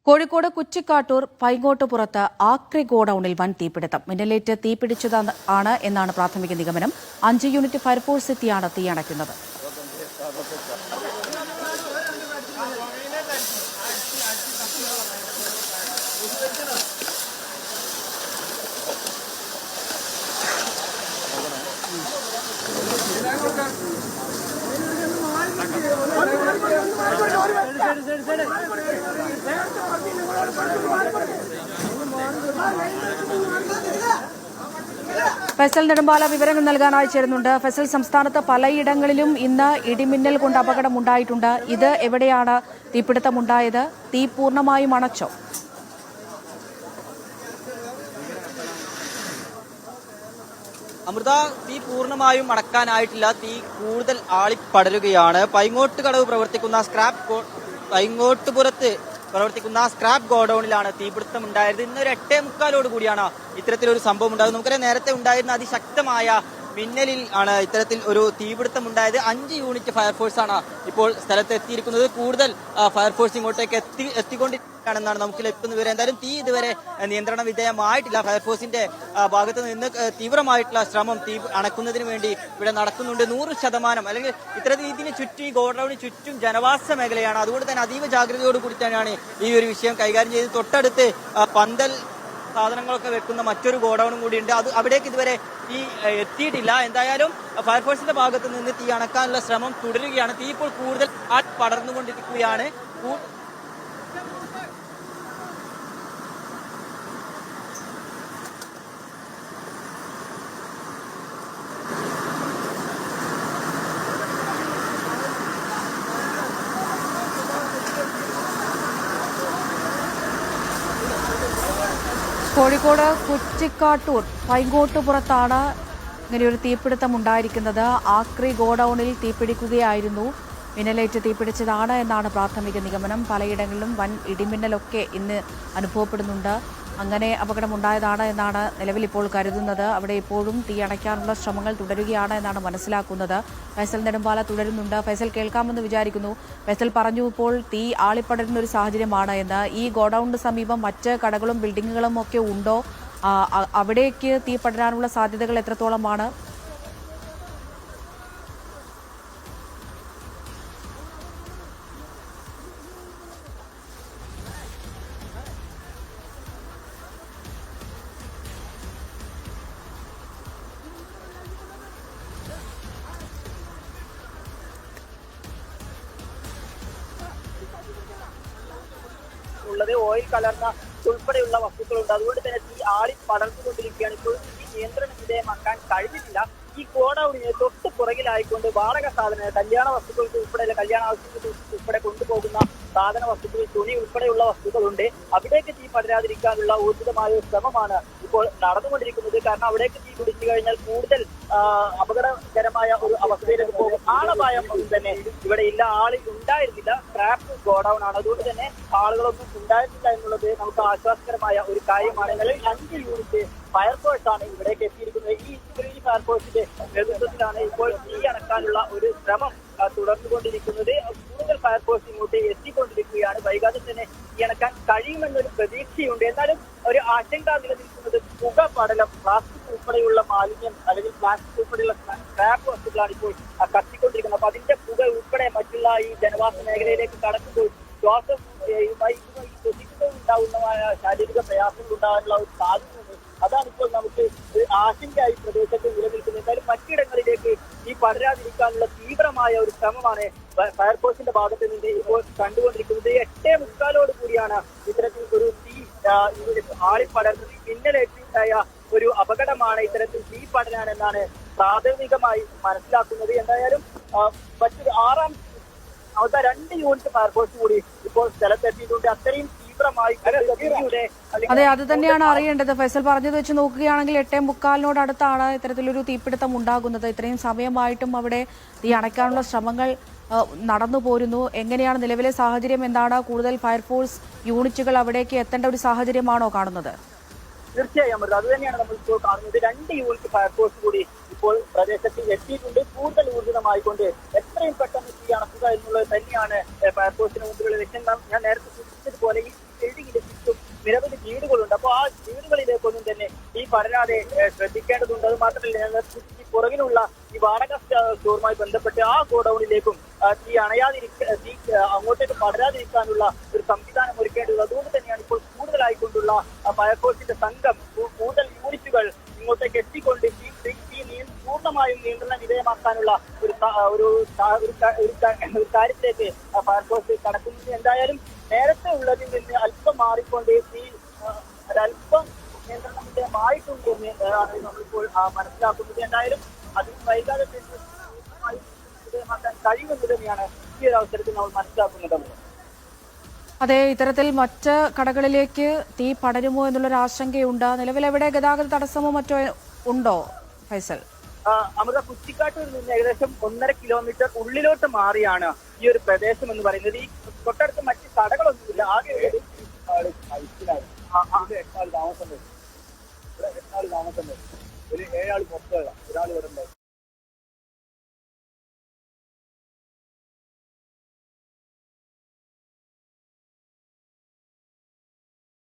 കോഴിക്കോട് കുറ്റിക്കാട്ടൂർ പൈങ്ങോട്ടുപുറത്ത് ആക്രി ഗോഡൌണിൽ വൻ തീപിടുത്തം. മിന്നലേറ്റ് തീപിടിച്ചതാണ് എന്നാണ് പ്രാഥമിക നിഗമനം. 5 യൂണിറ്റ് ഫയർഫോഴ്സ് എത്തിയാണ് തീയണയ്ക്കുന്നത്. ഫൈസൽ നെടുമ്പാല വിവരങ്ങൾ നൽകാനായി ചേരുന്നുണ്ട്. ഫൈസൽ, സംസ്ഥാനത്ത് പലയിടങ്ങളിലും ഇന്ന് ഇടിമിന്നൽ കൊണ്ട് അപകടമുണ്ടായിട്ടുണ്ട്. ഇത് എവിടെയാണ് തീപിടുത്തമുണ്ടായത്? തീ പൂർണ്ണമായും അണച്ചോ? അമൃത, തീ പൂർണ്ണമായും അടക്കാനായിട്ടില്ല. തീ കൂടുതൽ ആളിപ്പടരുകയാണ്. പൈങ്ങോട്ടുപുറത്ത് പ്രവർത്തിക്കുന്ന സ്ക്രാപ്പ് ഗോഡൌണിലാണ് തീപിടുത്തം ഉണ്ടായത്. ഇന്നൊരു 8:45 കൂടിയാണ് ഇത്തരത്തിലൊരു സംഭവം ഉണ്ടായത്. നമുക്കറിയാം, നേരത്തെ ഉണ്ടായിരുന്ന അതിശക്തമായ മിന്നലിൽ ആണ് ഇത്തരത്തിൽ ഒരു തീപിടുത്തം ഉണ്ടായത്. 5 യൂണിറ്റ് ഫയർഫോഴ്സ് ആണ് ഇപ്പോൾ സ്ഥലത്ത് എത്തിയിരിക്കുന്നത്. കൂടുതൽ ഫയർഫോഴ്സ് ഇങ്ങോട്ടേക്ക് എത്തിക്കൊണ്ടിരിക്കുകയാണെന്നാണ് നമുക്ക് ലഭിക്കുന്ന വിവരം. എന്തായാലും തീ ഇതുവരെ നിയന്ത്രണ വിധേയമായിട്ടില്ല. ഫയർഫോഴ്സിന്റെ ഭാഗത്ത് നിന്ന് തീവ്രമായിട്ടുള്ള ശ്രമം തീ അണക്കുന്നതിന് വേണ്ടി ഇവിടെ നടക്കുന്നുണ്ട്. 100% അല്ലെങ്കിൽ ഇത്തരത്തിൽ ഇതിന് ചുറ്റും, ഈ ഗോഡൌണിന് ചുറ്റും ജനവാസ മേഖലയാണ്. അതുകൊണ്ട് തന്നെ അതീവ ജാഗ്രതയോട് കൂടി തന്നെയാണ് ഈ ഒരു വിഷയം കൈകാര്യം ചെയ്ത്. തൊട്ടടുത്ത് പന്തൽ സാധനങ്ങളൊക്കെ വെക്കുന്ന മറ്റൊരു ഗോഡൌണും കൂടിയുണ്ട്. അവിടേക്ക് ഇതുവരെ തീ എത്തിയിട്ടില്ല. എന്തായാലും ഫയർഫോഴ്സിന്റെ ഭാഗത്ത് നിന്ന് തീ അണക്കാനുള്ള ശ്രമം തുടരുകയാണ്. തീ ഇപ്പോൾ കൂടുതൽ പടർന്നുകൊണ്ടിരിക്കുകയാണ്. കോഴിക്കോട് കുറ്റിക്കാട്ടൂർ പൈങ്ങോട്ടുപുറത്താണ് ഇങ്ങനെയൊരു തീപിടുത്തം ഉണ്ടായിരിക്കുന്നത്. ആക്രി ഗോഡൌണിൽ തീപിടിക്കുകയായിരുന്നു. മിന്നലേറ്റ് തീപിടിച്ചതാണ് എന്നാണ് പ്രാഥമിക നിഗമനം. പലയിടങ്ങളിലും വൻ ഇടിമിന്നലൊക്കെ ഇന്ന് അനുഭവപ്പെടുന്നുണ്ട്. അങ്ങനെ അപകടമുണ്ടായതാണ് എന്നാണ് നിലവിൽ ഇപ്പോൾ കരുതുന്നത്. അവിടെ ഇപ്പോഴും തീ അണയ്ക്കാനുള്ള ശ്രമങ്ങൾ തുടരുകയാണ് എന്നാണ് മനസ്സിലാക്കുന്നത്. ഫൈസൽ നെടുമ്പാല തുടരുന്നുണ്ട്. ഫൈസൽ, കേൾക്കാമെന്ന് വിചാരിക്കുന്നു. ഫൈസൽ പറഞ്ഞു, ഇപ്പോൾ തീ ആളിപ്പടരുന്ന ഒരു സാഹചര്യമാണ് എന്ന്. ഈ ഗോഡൌണിന് സമീപം മറ്റ് കടകളും ബിൽഡിങ്ങുകളും ഒക്കെ ഉണ്ടോ? അവിടേക്ക് തീ പടരാനുള്ള സാധ്യതകൾ എത്രത്തോളമാണ്? ഉള്ളത് ഓയിൽ കലർന്ന ഉൾപ്പെടെയുള്ള വസ്തുക്കളുണ്ട്. അതുകൊണ്ട് തന്നെ തീ ആളി പടർന്നുകൊണ്ടിരിക്കുകയാണ്. ഇപ്പോൾ ഈ നിയന്ത്രണ വിധേയമാക്കാൻ കഴിഞ്ഞിട്ടില്ല. ഈ ഗോഡൌണിന് തൊട്ട് പുറകിലായിക്കൊണ്ട് വാടക സാധനങ്ങൾ, കല്യാണ വസ്തുക്കൾക്ക് ഉൾപ്പെടെ, കല്യാണ ആവശ്യങ്ങൾക്ക് ഉൾപ്പെടെ കൊണ്ടുപോകുന്ന സാധന വസ്തുക്കൾ, തുണി ഉൾപ്പെടെയുള്ള വസ്തുക്കളുണ്ട്. അവിടേക്ക് തീ പടരാതിരിക്കാനുള്ള ഊർജിതമായ ശ്രമമാണ് ഇപ്പോൾ നടന്നുകൊണ്ടിരിക്കുന്നത്. കാരണം അവിടേക്ക് തീ പിടിച്ചു കഴിഞ്ഞാൽ കൂടുതൽ അപകടകരമായ ഒരു അവസ്ഥയിലേക്ക് പോകും. ആളപായം ഒന്നും തന്നെ ഇവിടെ ഇല്ല. ആളിൽ ഉണ്ടായിരുന്നില്ല. സ്ക്രാപ്പ് ഗോഡൌൺ ആണ്. അതുകൊണ്ട് തന്നെ ആളുകളൊന്നും ഉണ്ടായിരുന്നില്ല എന്നുള്ളത് നമുക്ക് ആശ്വാസകരമായ ഒരു കാര്യമാണ്. നിലവിൽ 5 യൂണിറ്റ് ഫയർഫോഴ്സ് ആണ് ഇവിടേക്ക് എത്തിയിരിക്കുന്നത്. ഈ ഫയർഫോഴ്സിന്റെ നേതൃത്വത്തിലാണ് ഇപ്പോൾ തീ അണക്കാനുള്ള ഒരു ശ്രമം തുടർന്നുകൊണ്ടിരിക്കുന്നത്. കൂടുതൽ ഫയർഫോഴ്സ് ഇങ്ങോട്ട് എത്തിക്കൊണ്ടിരിക്കുകയാണ്. വൈകാതെ തന്നെ തീ അണക്കാൻ കഴിയുമെന്നൊരു പ്രതീക്ഷയുണ്ട്. എന്നാലും ഒരു ആശങ്ക നിലനിൽക്കുന്നത് പുക പടലം, പ്ലാസ്റ്റിക് ഉൾപ്പെടെയുള്ള മാലിന്യം അല്ലെങ്കിൽ പ്ലാസ്റ്റിക് ഉൾപ്പെടെയുള്ള സ്ക്രാപ്പ് വസ്തുക്കളാണ് ഇപ്പോൾ കത്തിക്കൊണ്ടിരിക്കുന്നത്. അപ്പൊ അതിന്റെ പുക ഉൾപ്പെടെ മറ്റുള്ള ഈ ജനവാസ മേഖലയിലേക്ക് കടക്കുമ്പോൾ ശ്വാസവുമായി ശ്വസിക്കുന്നതുണ്ടാവുന്നതായ ശാരീരിക പ്രയാസങ്ങൾ ഉണ്ടാകാനുള്ള ഒരു സാധ്യതയുണ്ട്. അതാണ് ഇപ്പോൾ നമുക്ക് ആശങ്കയായി പ്രദേശത്ത് നിലനിൽക്കുന്നത്. എന്തായാലും മറ്റിടങ്ങളിലേക്ക് ഈ പടരാതിരിക്കാനുള്ള തീവ്രമായ ഒരു ശ്രമമാണ് ഫയർഫോഴ്സിന്റെ ഭാഗത്ത് നിന്ന് ഇപ്പോൾ കണ്ടുകൊണ്ടിരിക്കുന്നത്. 8:45 കൂടിയാണ് ഇത്തരത്തിൽ ഒരു തീ ആളിപ്പടർന്നത്. മിന്നലേറ്റുണ്ടായ ഒരു അപകടമാണ് ഇത്തരത്തിൽ തീ പടരാനെന്നാണ് പ്രാഥമികമായി മനസ്സിലാക്കുന്നത്. എന്തായാലും മറ്റൊരു 2 യൂണിറ്റ് ഫയർഫോഴ്സ് കൂടി ഇപ്പോൾ സ്ഥലത്തെത്തിയിട്ടുണ്ട്. അത്രയും തീവ്രമായി അതെ, അത് തന്നെയാണ് അറിയേണ്ടത്. ഫൈസൽ പറഞ്ഞത് വെച്ച് നോക്കുകയാണെങ്കിൽ 8:45 അടുത്താണ് ഇത്തരത്തിലൊരു തീപിടുത്തം ഉണ്ടാകുന്നത്. ഇത്രയും സമയമായിട്ടും അവിടെ തീ അണയ്ക്കാനുള്ള ശ്രമങ്ങൾ നടന്നു പോരുന്നു. എങ്ങനെയാണ് നിലവിലെ സാഹചര്യം? എന്താണ്? കൂടുതൽ ഫയർഫോഴ്സ് യൂണിറ്റുകൾ അവിടേക്ക് എത്തേണ്ട ഒരു സാഹചര്യമാണോ കാണുന്നത്? തീർച്ചയായും അമൃത, അത് തന്നെയാണ് നമ്മൾ ഇപ്പോൾ കാണുന്നത്. 2 യൂണിറ്റ് ഫയർഫോഴ്സ് കൂടി ഇപ്പോൾ പ്രദേശത്ത് എത്തിയിട്ടുണ്ട്. കൂടുതൽ ഊർജിതമായിക്കൊണ്ട് എത്രയും പെട്ടെന്ന് തീ അണക്കുക എന്നുള്ളത് തന്നെയാണ് ഫയർഫോഴ്സിന് മുമ്പിലുള്ള ലക്ഷ്യം. ഞാൻ നേരത്തെ സൂചിപ്പിച്ചതുപോലെ ഈ നിരവധി വീടുകളുണ്ട്. അപ്പോൾ ആ വീടുകളിലേക്കൊന്നും തന്നെ ഈ പടരാതെ ശ്രദ്ധിക്കേണ്ടതുണ്ട്. അത് മാത്രമല്ല ഈ പുറകിലുള്ള ഈ വാടക സ്റ്റോറുമായി ബന്ധപ്പെട്ട് ആ ഗോഡൌണിലേക്കും തീ അങ്ങോട്ടേക്ക് പടരാതിരിക്കാനുള്ള ഒരു സംവിധാനം ഒരുക്കേണ്ടത്. അതുകൊണ്ട് തന്നെയാണ് ഇപ്പോൾ കൂടുതലായിക്കൊണ്ടുള്ള ഫയർഫോഴ്സിന്റെ സംഘം കൂടുതൽ യൂണിറ്റുകൾ ഇങ്ങോട്ടേക്ക് എത്തിക്കൊണ്ട് പൂർണ്ണമായും നിയന്ത്രണ വിധേയമാക്കാനുള്ള ഒരു കാര്യത്തിലേക്ക് ഫയർഫോഴ്സ് കടക്കുന്നത്. എന്തായാലും നേരത്തെ ഉള്ളതിൽ നിന്ന് അല്പം മാറിക്കൊണ്ട് ഒരല്പം നിയന്ത്രണ വിധേയമായിട്ടുണ്ട് എന്നാണ് നമ്മളിപ്പോൾ മനസ്സിലാക്കുന്നത്. എന്തായാലും അതിന് വൈകാതെ വിധേയമാക്കാൻ കഴിയുമെന്ന് തന്നെയാണ് ഈ ഒരു അവസരത്തിൽ നമ്മൾ മനസ്സിലാക്കുന്നത്. അതെ, ഇത്തരത്തിൽ മറ്റ് കടകളിലേക്ക് തീ പടരുമോ എന്നുള്ളൊരു ആശങ്കയുണ്ട്. നിലവിൽ എവിടെ ഗതാഗത തടസ്സമോ മറ്റോ ഉണ്ടോ ഫൈസൽ? അമൃത, കുറ്റിക്കാട്ടൂരിൽ നിന്ന് ഏകദേശം 1.5 കിലോമീറ്റർ ഉള്ളിലോട്ട് മാറിയാണ് ഈ ഒരു പ്രദേശം എന്ന് പറയുന്നത്. ഈ തൊട്ടടുത്ത് മറ്റ് കടകളൊന്നുമില്ല. ആകെ താമസം ഒരു 7 ആൾ പുറത്തുള്ള ഒരാൾ ഇവിടെ